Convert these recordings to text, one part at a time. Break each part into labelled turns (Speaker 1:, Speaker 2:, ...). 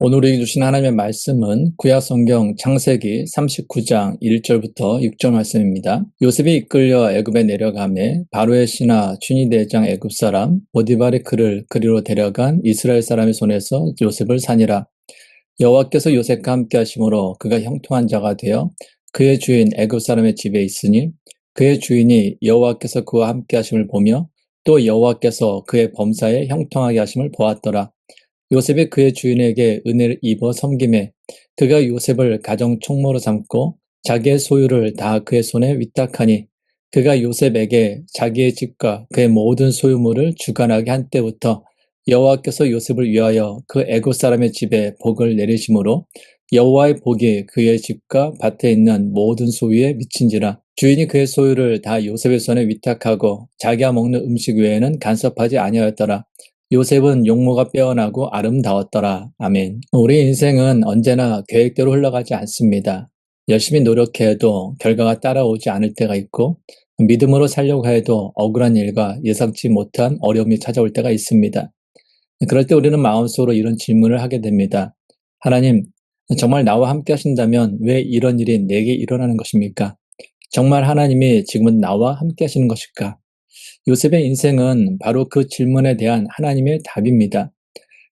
Speaker 1: 오늘 우리에게 주신 하나님의 말씀은 구약 성경 창세기 39장 1절부터 6절 말씀입니다. 요셉이 이끌려 애굽에 내려가매 바로의 신하 춘희대장 애굽 사람 보디발의 그를 그리로 데려간 이스라엘 사람의 손에서 요셉을 산이라. 여호와께서 요셉과 함께 하심으로 그가 형통한 자가 되어 그의 주인 애굽 사람의 집에 있으니 그의 주인이 여호와께서 그와 함께 하심을 보며 또 여호와께서 그의 범사에 형통하게 하심을 보았더라. 요셉이 그의 주인에게 은혜를 입어 섬김에 그가 요셉을 가정 총무로 삼고 자기의 소유를 다 그의 손에 위탁하니 그가 요셉에게 자기의 집과 그의 모든 소유물을 주관하게 한 때부터 여호와께서 요셉을 위하여 그 애굽 사람의 집에 복을 내리심으로 여호와의 복이 그의 집과 밭에 있는 모든 소유에 미친지라. 주인이 그의 소유를 다 요셉의 손에 위탁하고 자기가 먹는 음식 외에는 간섭하지 아니하였더라. 요셉은 용모가 빼어나고 아름다웠더라. 아멘. 우리 인생은 언제나 계획대로 흘러가지 않습니다. 열심히 노력해도 결과가 따라오지 않을 때가 있고 믿음으로 살려고 해도 억울한 일과 예상치 못한 어려움이 찾아올 때가 있습니다. 그럴 때 우리는 마음속으로 이런 질문을 하게 됩니다. 하나님, 정말 나와 함께 하신다면 왜 이런 일이 내게 일어나는 것입니까? 정말 하나님이 지금은 나와 함께 하시는 것일까? 요셉의 인생은 바로 그 질문에 대한 하나님의 답입니다.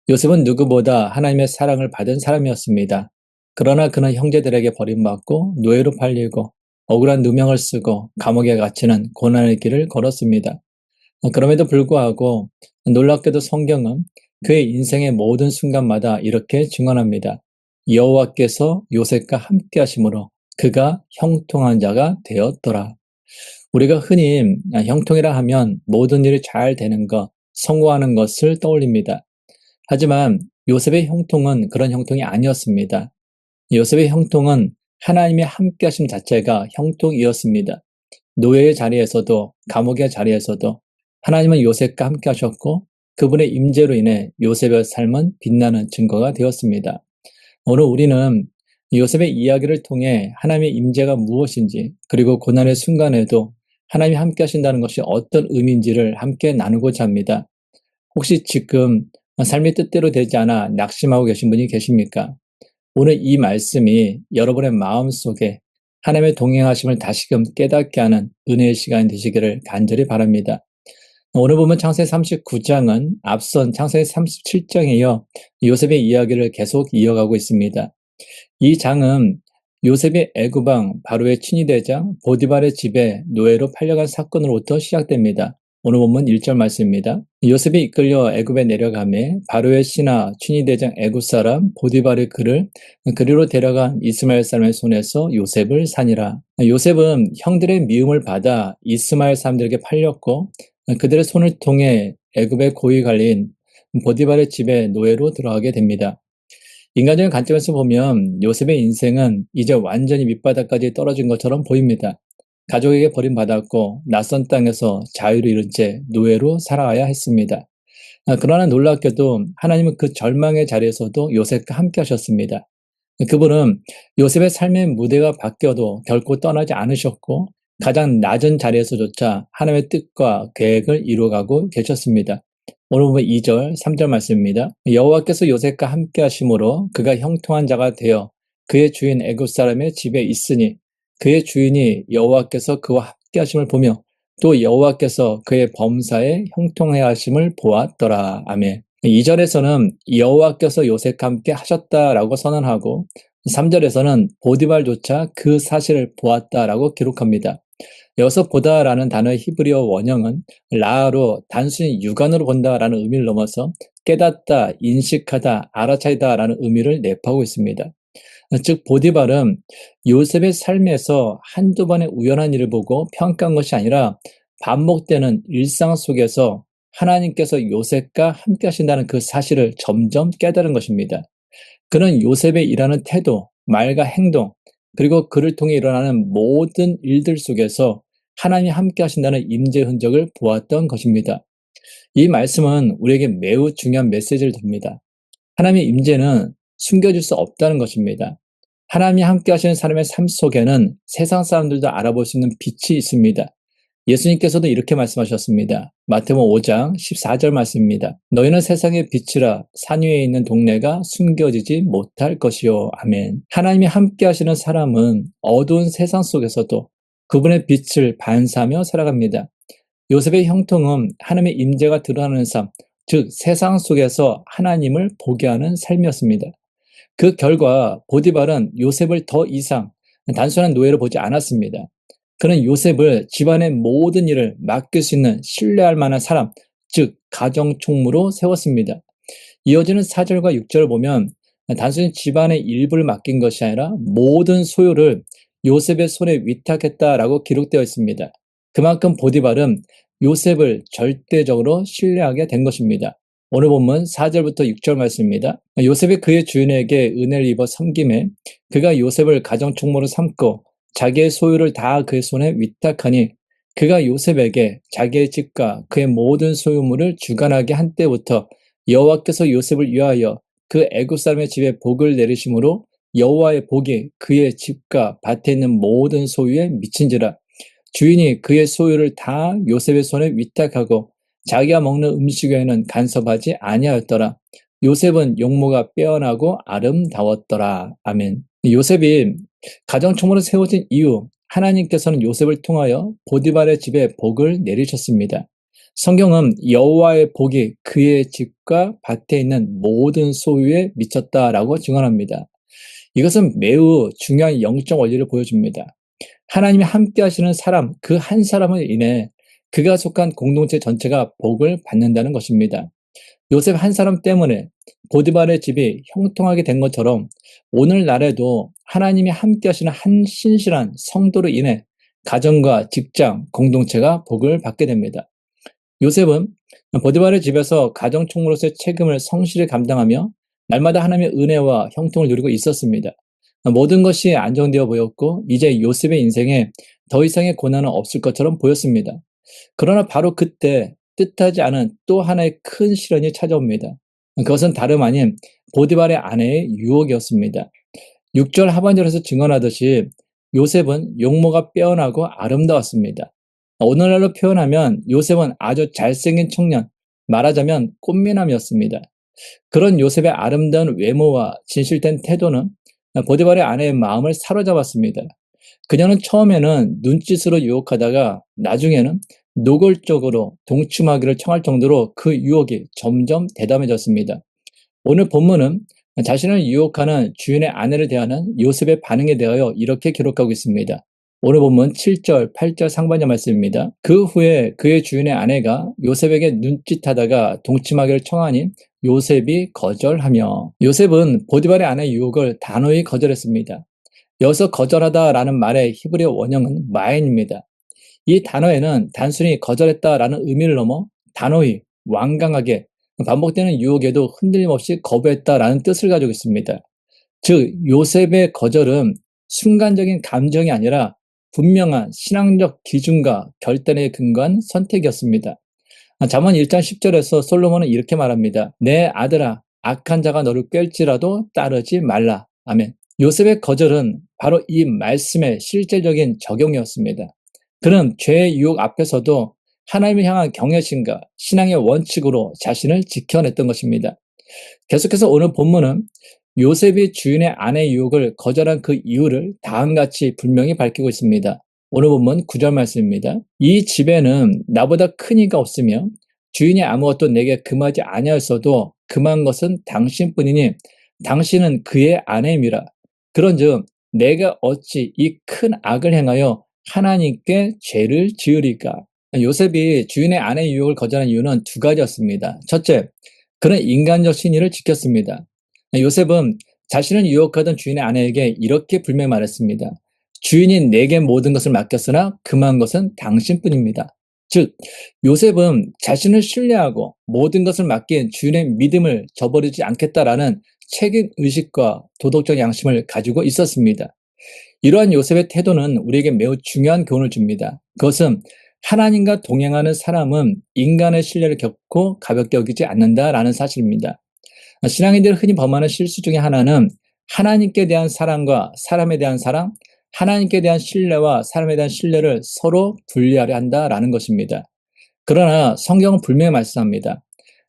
Speaker 1: 요셉은 누구보다 하나님의 사랑을 받은 사람이었습니다. 그러나 그는 형제들에게 버림받고 노예로 팔리고 억울한 누명을 쓰고 감옥에 갇히는 고난의 길을 걸었습니다. 그럼에도 불구하고 놀랍게도 성경은 그의 인생의 모든 순간마다 이렇게 증언합니다. 여호와께서 요셉과 함께 하심으로 그가 형통한 자가 되었더라. 우리가 흔히 형통이라 하면 모든 일이 잘 되는 것, 성공하는 것을 떠올립니다. 하지만 요셉의 형통은 그런 형통이 아니었습니다. 요셉의 형통은 하나님의 함께 하심 자체가 형통이었습니다. 노예의 자리에서도 감옥의 자리에서도 하나님은 요셉과 함께 하셨고 그분의 임재로 인해 요셉의 삶은 빛나는 증거가 되었습니다. 오늘 우리는 요셉의 이야기를 통해 하나님의 임재가 무엇인지 그리고 고난의 순간에도 하나님이 함께 하신다는 것이 어떤 의미인지를 함께 나누고자 합니다. 혹시 지금 삶이 뜻대로 되지 않아 낙심하고 계신 분이 계십니까? 오늘 이 말씀이 여러분의 마음속에 하나님의 동행하심을 다시금 깨닫게 하는 은혜의 시간이 되시기를 간절히 바랍니다. 오늘 보면 창세기 39장은 앞선 창세기 37장에 이어 요셉의 이야기를 계속 이어가고 있습니다. 이 장은 요셉이 애굽 왕 바로의 친위대장 보디발의 집에 노예로 팔려간 사건으로부터 시작됩니다. 오늘 본문 1절 말씀입니다. 요셉이 이끌려 애굽에 내려가매 바로의 신하 친위대장 애굽 사람 보디발의 그를 그리로 데려간 이스마엘 사람의 손에서 요셉을 산이라. 요셉은 형들의 미움을 받아 이스마엘 사람들에게 팔렸고 그들의 손을 통해 애굽의 고위 관리인 보디발의 집에 노예로 들어가게 됩니다. 인간적인 관점에서 보면 요셉의 인생은 이제 완전히 밑바닥까지 떨어진 것처럼 보입니다. 가족에게 버림받았고 낯선 땅에서 자유를 잃은 채 노예로 살아가야 했습니다. 그러나 놀랍게도 하나님은 그 절망의 자리에서도 요셉과 함께 하셨습니다. 그분은 요셉의 삶의 무대가 바뀌어도 결코 떠나지 않으셨고 가장 낮은 자리에서조차 하나님의 뜻과 계획을 이루어가고 계셨습니다. 오늘 보면 2절, 3절 말씀입니다. 여호와께서 요셉과 함께 하심으로 그가 형통한 자가 되어 그의 주인 애굽 사람의 집에 있으니 그의 주인이 여호와께서 그와 함께 하심을 보며 또 여호와께서 그의 범사에 형통해 하심을 보았더라. 아멘. 2절에서는 여호와께서 요셉과 함께 하셨다라고 선언하고 3절에서는 보디발조차 그 사실을 보았다라고 기록합니다. 여기서 보다라는 단어의 히브리어 원형은 라로 단순히 육안으로 본다라는 의미를 넘어서 깨닫다, 인식하다, 알아차리다라는 의미를 내포하고 있습니다. 즉 보디발은 요셉의 삶에서 한두 번의 우연한 일을 보고 평가한 것이 아니라 반복되는 일상 속에서 하나님께서 요셉과 함께 하신다는 그 사실을 점점 깨달은 것입니다. 그는 요셉의 일하는 태도, 말과 행동, 그리고 그를 통해 일어나는 모든 일들 속에서 하나님이 함께 하신다는 임재 흔적을 보았던 것입니다. 이 말씀은 우리에게 매우 중요한 메시지를 줍니다. 하나님의 임재는 숨겨질 수 없다는 것입니다. 하나님이 함께 하시는 사람의 삶 속에는 세상 사람들도 알아볼 수 있는 빛이 있습니다. 예수님께서도 이렇게 말씀하셨습니다. 마태복음 5장 14절 말씀입니다. 너희는 세상의 빛이라 산 위에 있는 동네가 숨겨지지 못할 것이요. 아멘. 하나님이 함께 하시는 사람은 어두운 세상 속에서도 그분의 빛을 반사하며 살아갑니다. 요셉의 형통은 하나님의 임재가 드러나는 삶, 즉 세상 속에서 하나님을 보게 하는 삶이었습니다. 그 결과 보디발은 요셉을 더 이상 단순한 노예로 보지 않았습니다. 그는 요셉을 집안의 모든 일을 맡길 수 있는 신뢰할 만한 사람, 즉 가정 총무로 세웠습니다. 이어지는 4절과 6절을 보면 단순히 집안의 일부를 맡긴 것이 아니라 모든 소유를 요셉의 손에 위탁했다라고 기록되어 있습니다. 그만큼 보디발은 요셉을 절대적으로 신뢰하게 된 것입니다. 오늘 본문 4절부터 6절 말씀입니다. 요셉이 그의 주인에게 은혜를 입어 섬김에 그가 요셉을 가정 총무로 삼고 자기의 소유를 다 그의 손에 위탁하니 그가 요셉에게 자기의 집과 그의 모든 소유물을 주관하게 한 때부터 여호와께서 요셉을 위하여 그 애굽 사람의 집에 복을 내리심으로 여호와의 복이 그의 집과 밭에 있는 모든 소유에 미친지라. 주인이 그의 소유를 다 요셉의 손에 위탁하고 자기가 먹는 음식 외에는 간섭하지 아니하였더라. 요셉은 용모가 빼어나고 아름다웠더라. 아멘. 요셉이 가정총무로 세워진 이후 하나님께서는 요셉을 통하여 보디발의 집에 복을 내리셨습니다. 성경은 여호와의 복이 그의 집과 밭에 있는 모든 소유에 미쳤다라고 증언합니다. 이것은 매우 중요한 영적 원리를 보여줍니다. 하나님이 함께 하시는 사람, 그 한 사람을 인해 그가 속한 공동체 전체가 복을 받는다는 것입니다. 요셉 한 사람 때문에 보디발의 집이 형통하게 된 것처럼 오늘날에도 하나님이 함께 하시는 한 신실한 성도로 인해 가정과 직장, 공동체가 복을 받게 됩니다. 요셉은 보디발의 집에서 가정 총무로서의 책임을 성실히 감당하며 날마다 하나님의 은혜와 형통을 누리고 있었습니다. 모든 것이 안정되어 보였고 이제 요셉의 인생에 더 이상의 고난은 없을 것처럼 보였습니다. 그러나 바로 그때 뜻하지 않은 또 하나의 큰 시련이 찾아옵니다. 그것은 다름 아닌 보디발의 아내의 유혹이었습니다. 6절 하반절에서 증언하듯이 요셉은 용모가 빼어나고 아름다웠습니다. 오늘날로 표현하면 요셉은 아주 잘생긴 청년, 말하자면 꽃미남이었습니다. 그런 요셉의 아름다운 외모와 진실된 태도는 보디발의 아내의 마음을 사로잡았습니다. 그녀는 처음에는 눈짓으로 유혹하다가 나중에는 노골적으로 동침하기를 청할 정도로 그 유혹이 점점 대담해졌습니다. 오늘 본문은 자신을 유혹하는 주인의 아내를 대하는 요셉의 반응에 대하여 이렇게 기록하고 있습니다. 오늘 본문 7절, 8절 상반절 말씀입니다. 그 후에 그의 주인의 아내가 요셉에게 눈짓하다가 동침하기를 청하니 요셉이 거절하며 요셉은 보디발의 아내의 유혹을 단호히 거절했습니다. 여기서 거절하다라는 말의 히브리어 원형은 마엔입니다. 이 단어에는 단순히 거절했다라는 의미를 넘어 단호히, 완강하게, 반복되는 유혹에도 흔들림 없이 거부했다라는 뜻을 가지고 있습니다. 즉, 요셉의 거절은 순간적인 감정이 아니라 분명한 신앙적 기준과 결단에 근거한 선택이었습니다. 잠언 1장 10절에서 솔로몬은 이렇게 말합니다. 내 아들아, 악한 자가 너를 꿰을지라도 따르지 말라. 아멘. 요셉의 거절은 바로 이 말씀의 실제적인 적용이었습니다. 그는 죄의 유혹 앞에서도 하나님을 향한 경외심과 신앙의 원칙으로 자신을 지켜냈던 것입니다. 계속해서 오늘 본문은 요셉이 주인의 아내의 유혹을 거절한 그 이유를 다음같이 분명히 밝히고 있습니다. 오늘 본문 9절 말씀입니다. 이 집에는 나보다 큰 이가 없으며 주인이 아무것도 내게 금하지 아니하였어도 금한 것은 당신뿐이니 당신은 그의 아내임이라. 그런즉 내가 어찌 이 큰 악을 행하여 하나님께 죄를 지으리까? 요셉이 주인의 아내의 유혹을 거절한 이유는 두 가지였습니다. 첫째, 그는 인간적 신의를 지켰습니다. 요셉은 자신을 유혹하던 주인의 아내에게 이렇게 분명히 말했습니다. 주인이 내게 모든 것을 맡겼으나 금한 것은 당신뿐입니다. 즉, 요셉은 자신을 신뢰하고 모든 것을 맡긴 주인의 믿음을 저버리지 않겠다라는 책임의식과 도덕적 양심을 가지고 있었습니다. 이러한 요셉의 태도는 우리에게 매우 중요한 교훈을 줍니다. 그것은 하나님과 동행하는 사람은 인간의 신뢰를 결코 가볍게 여기지 않는다라는 사실입니다. 신앙인들이 흔히 범하는 실수 중에 하나는 하나님께 대한 사랑과 사람에 대한 사랑, 하나님께 대한 신뢰와 사람에 대한 신뢰를 서로 분리하려 한다라는 것입니다. 그러나 성경은 분명히 말씀합니다.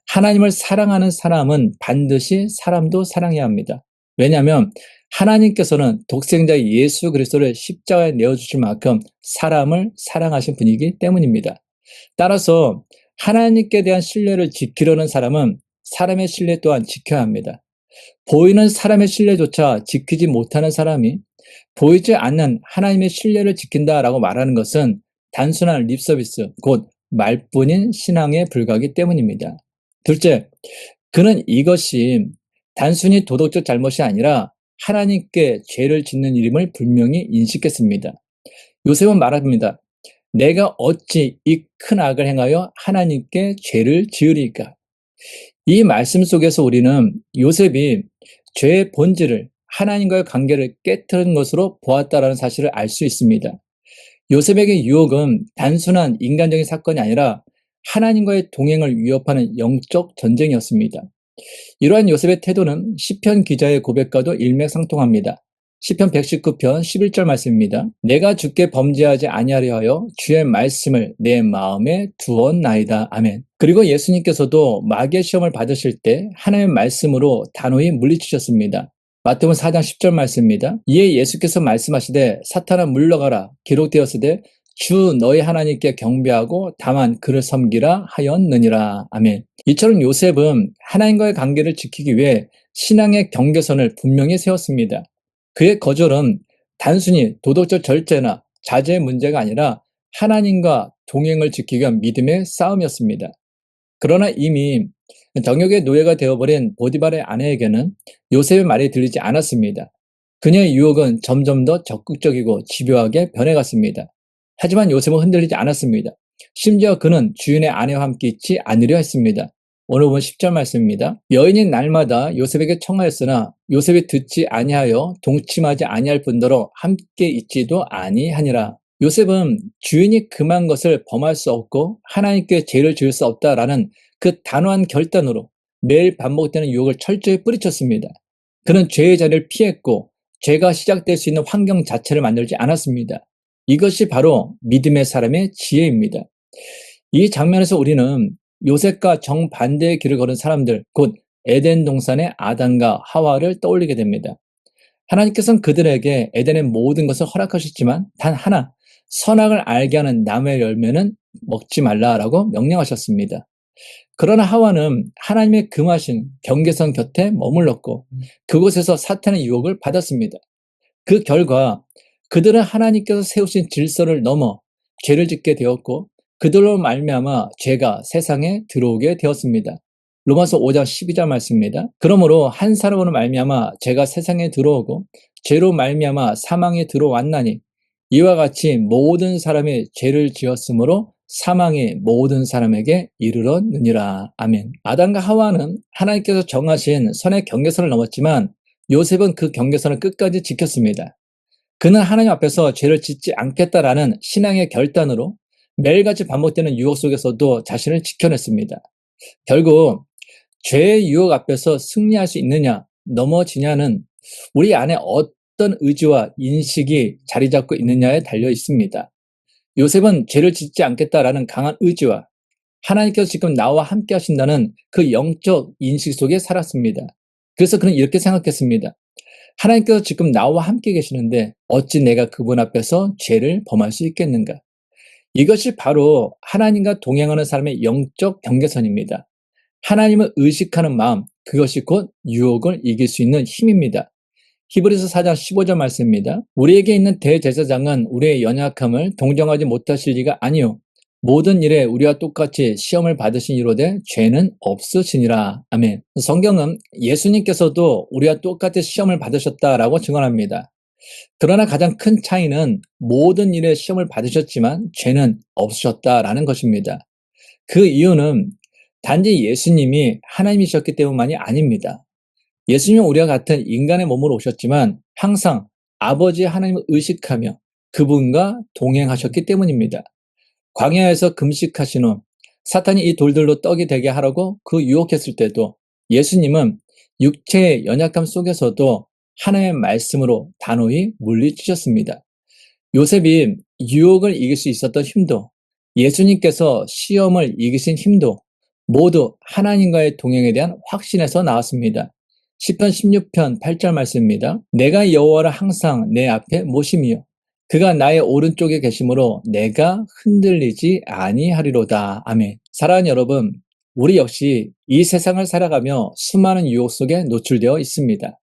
Speaker 1: 하나님을 사랑하는 사람은 반드시 사람도 사랑해야 합니다. 왜냐하면 하나님께서는 독생자 예수 그리스도를 십자가에 내어주실 만큼 사람을 사랑하신 분이기 때문입니다. 따라서 하나님께 대한 신뢰를 지키려는 사람은 사람의 신뢰 또한 지켜야 합니다. 보이는 사람의 신뢰조차 지키지 못하는 사람이 보이지 않는 하나님의 신뢰를 지킨다라고 말하는 것은 단순한 립서비스, 곧 말뿐인 신앙에 불과하기 때문입니다. 둘째, 그는 이것이 단순히 도덕적 잘못이 아니라 하나님께 죄를 짓는 일임을 분명히 인식했습니다. 요셉은 말합니다. 내가 어찌 이 큰 악을 행하여 하나님께 죄를 지으리까? 이 말씀 속에서 우리는 요셉이 죄의 본질을 하나님과의 관계를 깨뜨린 것으로 보았다라는 사실을 알 수 있습니다. 요셉에게 유혹은 단순한 인간적인 사건이 아니라 하나님과의 동행을 위협하는 영적 전쟁이었습니다. 이러한 요셉의 태도는 시편 기자의 고백과도 일맥상통합니다. 시편 119편 11절 말씀입니다. 내가 주께 범죄하지 아니하려 하여 주의 말씀을 내 마음에 두었나이다. 아멘. 그리고 예수님께서도 마귀의 시험을 받으실 때 하나님의 말씀으로 단호히 물리치셨습니다. 마태복음 4장 10절 말씀입니다. 이에 예수께서 말씀하시되 사탄아 물러가라 기록되었으되 주 너희 하나님께 경배하고 다만 그를 섬기라 하였느니라. 아멘. 이처럼 요셉은 하나님과의 관계를 지키기 위해 신앙의 경계선을 분명히 세웠습니다. 그의 거절은 단순히 도덕적 절제나 자제의 문제가 아니라 하나님과 동행을 지키기 위한 믿음의 싸움이었습니다. 그러나 이미 정욕의 노예가 되어버린 보디발의 아내에게는 요셉의 말이 들리지 않았습니다. 그녀의 유혹은 점점 더 적극적이고 집요하게 변해갔습니다. 하지만 요셉은 흔들리지 않았습니다. 심지어 그는 주인의 아내와 함께 있지 않으려 했습니다. 오늘 본 10절 말씀입니다. 여인이 날마다 요셉에게 청하였으나 요셉이 듣지 아니하여 동침하지 아니할 뿐더러 함께 있지도 아니하니라. 요셉은 주인이 금한 것을 범할 수 없고 하나님께 죄를 지을 수 없다라는 그 단호한 결단으로 매일 반복되는 유혹을 철저히 뿌리쳤습니다. 그는 죄의 자리를 피했고 죄가 시작될 수 있는 환경 자체를 만들지 않았습니다. 이것이 바로 믿음의 사람의 지혜입니다. 이 장면에서 우리는 요셉과 정반대의 길을 걸은 사람들, 곧 에덴 동산의 아담과 하와를 떠올리게 됩니다. 하나님께서는 그들에게 에덴의 모든 것을 허락하셨지만 단 하나, 선악을 알게 하는 나무의 열매는 먹지 말라라고 명령하셨습니다. 그러나 하와는 하나님의 금하신 경계선 곁에 머물렀고 그곳에서 사탄의 유혹을 받았습니다. 그 결과 그들은 하나님께서 세우신 질서를 넘어 죄를 짓게 되었고 그들로 말미암아 죄가 세상에 들어오게 되었습니다. 로마서 5장 12절 말씀입니다. 그러므로 한 사람으로 말미암아 죄가 세상에 들어오고 죄로 말미암아 사망에 들어왔나니 이와 같이 모든 사람이 죄를 지었으므로 사망이 모든 사람에게 이르렀느니라. 아멘. 아담과 하와는 하나님께서 정하신 선의 경계선을 넘었지만 요셉은 그 경계선을 끝까지 지켰습니다. 그는 하나님 앞에서 죄를 짓지 않겠다라는 신앙의 결단으로 매일같이 반복되는 유혹 속에서도 자신을 지켜냈습니다. 결국 죄의 유혹 앞에서 승리할 수 있느냐, 넘어지냐는 우리 안에 어떤 의지와 인식이 자리 잡고 있느냐에 달려 있습니다. 요셉은 죄를 짓지 않겠다라는 강한 의지와 하나님께서 지금 나와 함께 하신다는 그 영적 인식 속에 살았습니다. 그래서 그는 이렇게 생각했습니다. 하나님께서 지금 나와 함께 계시는데 어찌 내가 그분 앞에서 죄를 범할 수 있겠는가? 이것이 바로 하나님과 동행하는 사람의 영적 경계선입니다. 하나님을 의식하는 마음, 그것이 곧 유혹을 이길 수 있는 힘입니다. 히브리서 4장 15절 말씀입니다. 우리에게 있는 대제사장은 우리의 연약함을 동정하지 못하실 리가 아니요 모든 일에 우리와 똑같이 시험을 받으신 이로되 죄는 없으시니라. 아멘. 성경은 예수님께서도 우리와 똑같이 시험을 받으셨다라고 증언합니다. 그러나 가장 큰 차이는 모든 일에 시험을 받으셨지만 죄는 없으셨다라는 것입니다. 그 이유는 단지 예수님이 하나님이셨기 때문만이 아닙니다. 예수님은 우리와 같은 인간의 몸으로 오셨지만 항상 아버지 하나님을 의식하며 그분과 동행하셨기 때문입니다. 광야에서 금식하신 후 사탄이 이 돌들로 떡이 되게 하라고 그 유혹했을 때도 예수님은 육체의 연약함 속에서도 하나님의 말씀으로 단호히 물리치셨습니다. 요셉이 유혹을 이길 수 있었던 힘도, 예수님께서 시험을 이기신 힘도 모두 하나님과의 동행에 대한 확신에서 나왔습니다. 시편 16편 8절 말씀입니다. 내가 여호와를 항상 내 앞에 모심이요 그가 나의 오른쪽에 계심으로 내가 흔들리지 아니하리로다. 아멘. 사랑하는 여러분, 우리 역시 이 세상을 살아가며 수많은 유혹 속에 노출되어 있습니다.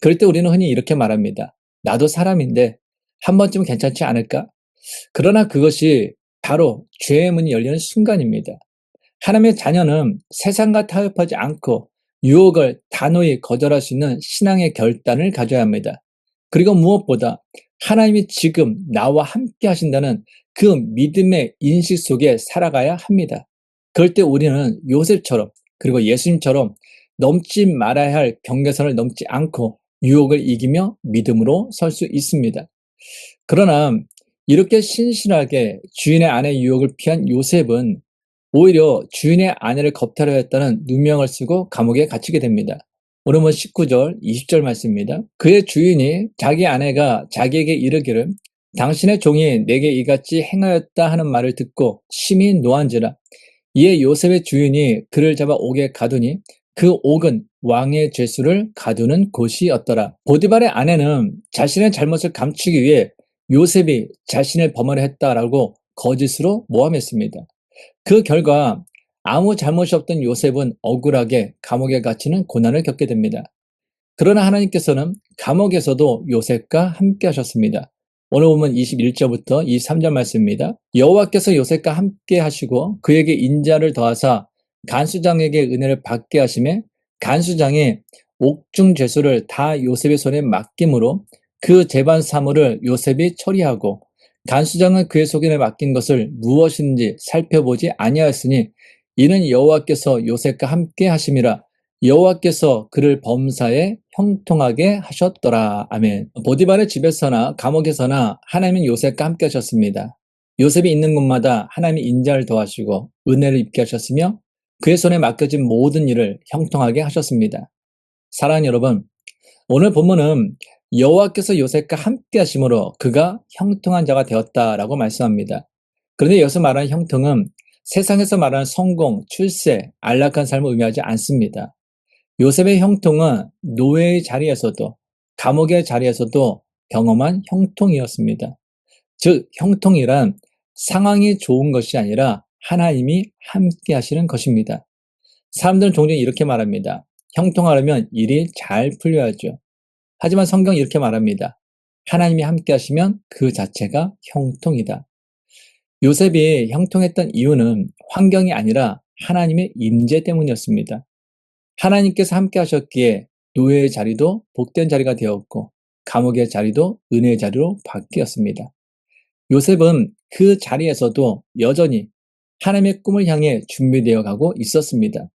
Speaker 1: 그럴 때 우리는 흔히 이렇게 말합니다. 나도 사람인데 한 번쯤은 괜찮지 않을까? 그러나 그것이 바로 죄의 문이 열리는 순간입니다. 하나님의 자녀는 세상과 타협하지 않고 유혹을 단호히 거절할 수 있는 신앙의 결단을 가져야 합니다. 그리고 무엇보다 하나님이 지금 나와 함께 하신다는 그 믿음의 인식 속에 살아가야 합니다. 그럴 때 우리는 요셉처럼 그리고 예수님처럼 넘지 말아야 할 경계선을 넘지 않고 유혹을 이기며 믿음으로 설 수 있습니다. 그러나 이렇게 신실하게 주인의 아내의 유혹을 피한 요셉은 오히려 주인의 아내를 겁탈하려 했다는 누명을 쓰고 감옥에 갇히게 됩니다. 오늘 19절, 20절 말씀입니다. 그의 주인이 자기 아내가 자기에게 이르기를 당신의 종이 내게 이같이 행하였다 하는 말을 듣고 심히 노한지라. 이에 요셉의 주인이 그를 잡아 옥에 가두니 그 옥은 왕의 죄수를 가두는 곳이었더라. 보디발의 아내는 자신의 잘못을 감추기 위해 요셉이 자신을 범하려 했다라고 거짓으로 모함했습니다. 그 결과 아무 잘못이 없던 요셉은 억울하게 감옥에 갇히는 고난을 겪게 됩니다. 그러나 하나님께서는 감옥에서도 요셉과 함께 하셨습니다. 오늘 보면 21절부터 23절 말씀입니다. 여호와께서 요셉과 함께 하시고 그에게 인자를 더하사 간수장에게 은혜를 받게 하심에 간수장이 옥중 죄수를 다 요셉의 손에 맡김으로 그 재반 사물을 요셉이 처리하고 간수장은 그의 소견에 맡긴 것을 무엇인지 살펴보지 아니하였으니 이는 여호와께서 요셉과 함께 하심이라. 여호와께서 그를 범사에 형통하게 하셨더라. 아멘. 보디발의 집에서나 감옥에서나 하나님은 요셉과 함께 하셨습니다. 요셉이 있는 곳마다 하나님이 인자를 더하시고 은혜를 입게 하셨으며 그의 손에 맡겨진 모든 일을 형통하게 하셨습니다. 사랑하는 여러분, 오늘 본문은 여호와께서 요셉과 함께 하심으로 그가 형통한 자가 되었다라고 말씀합니다. 그런데 여기서 말하는 형통은 세상에서 말하는 성공, 출세, 안락한 삶을 의미하지 않습니다. 요셉의 형통은 노예의 자리에서도 감옥의 자리에서도 경험한 형통이었습니다. 즉 형통이란 상황이 좋은 것이 아니라 하나님이 함께 하시는 것입니다. 사람들은 종종 이렇게 말합니다. 형통하려면 일이 잘 풀려야죠. 하지만 성경은 이렇게 말합니다. 하나님이 함께 하시면 그 자체가 형통이다. 요셉이 형통했던 이유는 환경이 아니라 하나님의 임재 때문이었습니다. 하나님께서 함께 하셨기에 노예의 자리도 복된 자리가 되었고 감옥의 자리도 은혜의 자리로 바뀌었습니다. 요셉은 그 자리에서도 여전히 하나님의 꿈을 향해 준비되어 가고 있었습니다.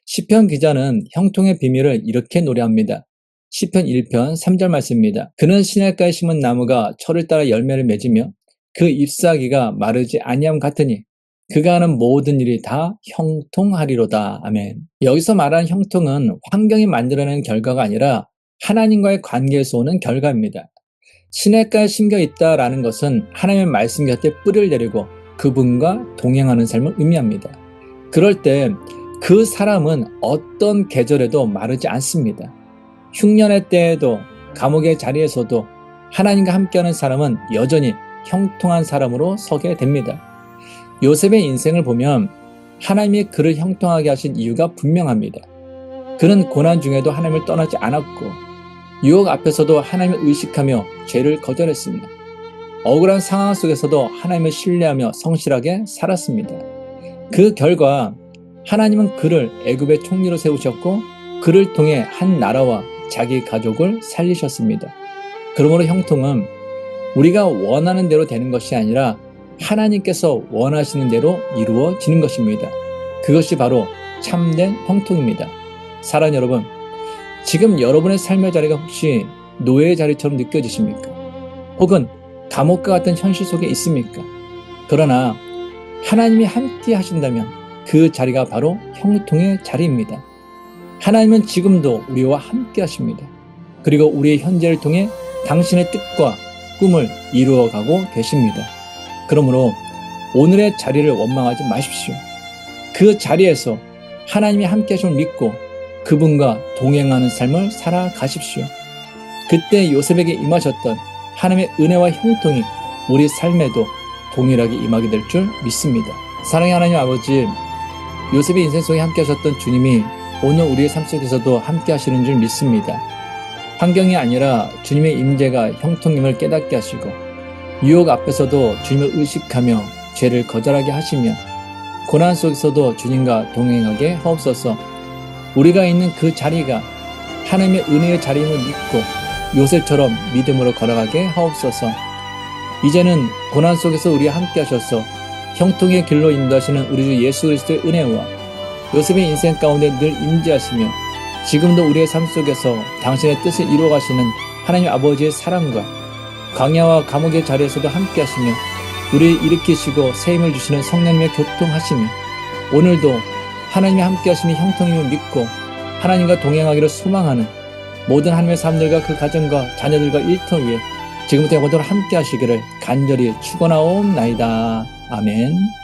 Speaker 1: 시편 기자는 형통의 비밀을 이렇게 노래합니다. 시편 1편 3절 말씀입니다. 그는 시냇가에 심은 나무가 철을 따라 열매를 맺으며 그 잎사귀가 마르지 아니함 같으니 그가 하는 모든 일이 다 형통하리로다. 아멘. 여기서 말하는 형통은 환경이 만들어낸 결과가 아니라 하나님과의 관계에서 오는 결과입니다. 시냇가에 심겨 있다라는 것은 하나님의 말씀 곁에 뿌리를 내리고 그분과 동행하는 삶을 의미합니다. 그럴 때 그 사람은 어떤 계절에도 마르지 않습니다. 흉년의 때에도 감옥의 자리에서도 하나님과 함께하는 사람은 여전히 형통한 사람으로 서게 됩니다. 요셉의 인생을 보면 하나님이 그를 형통하게 하신 이유가 분명합니다. 그는 고난 중에도 하나님을 떠나지 않았고 유혹 앞에서도 하나님을 의식하며 죄를 거절했습니다. 억울한 상황 속에서도 하나님을 신뢰하며 성실하게 살았습니다. 그 결과 하나님은 그를 애굽의 총리로 세우셨고 그를 통해 한 나라와 자기 가족을 살리셨습니다. 그러므로 형통은 우리가 원하는 대로 되는 것이 아니라 하나님께서 원하시는 대로 이루어지는 것입니다. 그것이 바로 참된 형통입니다. 사랑하는 여러분, 지금 여러분의 삶의 자리가 혹시 노예의 자리처럼 느껴지십니까? 혹은 감옥과 같은 현실 속에 있습니까? 그러나 하나님이 함께 하신다면 그 자리가 바로 형통의 자리입니다. 하나님은 지금도 우리와 함께 하십니다. 그리고 우리의 현재를 통해 당신의 뜻과 꿈을 이루어가고 계십니다. 그러므로 오늘의 자리를 원망하지 마십시오. 그 자리에서 하나님이 함께 하심을 믿고 그분과 동행하는 삶을 살아가십시오. 그때 요셉에게 임하셨던 하나님의 은혜와 형통이 우리 삶에도 동일하게 임하게 될 줄 믿습니다. 사랑의 하나님 아버지, 요셉의 인생 속에 함께 하셨던 주님이 오늘 우리의 삶 속에서도 함께 하시는 줄 믿습니다. 환경이 아니라 주님의 임재가 형통임을 깨닫게 하시고 유혹 앞에서도 주님을 의식하며 죄를 거절하게 하시며 고난 속에서도 주님과 동행하게 하옵소서. 우리가 있는 그 자리가 하나님의 은혜의 자리임을 믿고 요셉처럼 믿음으로 걸어가게 하옵소서. 이제는 고난 속에서 우리와 함께 하셔서 형통의 길로 인도하시는 우리 주 예수 그리스도의 은혜와 요셉의 인생 가운데 늘 임재하시며 지금도 우리의 삶 속에서 당신의 뜻을 이루어가시는 하나님 아버지의 사랑과 광야와 감옥의 자리에서도 함께 하시며 우리를 일으키시고 세임을 주시는 성령님의 교통하심이 오늘도 하나님이 함께 하심이 형통임을 믿고 하나님과 동행하기를 소망하는 모든 하나님의 사람들과 그 가정과 자녀들과 일터 위에 지금부터 영원토록 함께 하시기를 간절히 축원하옵나이다. 아멘.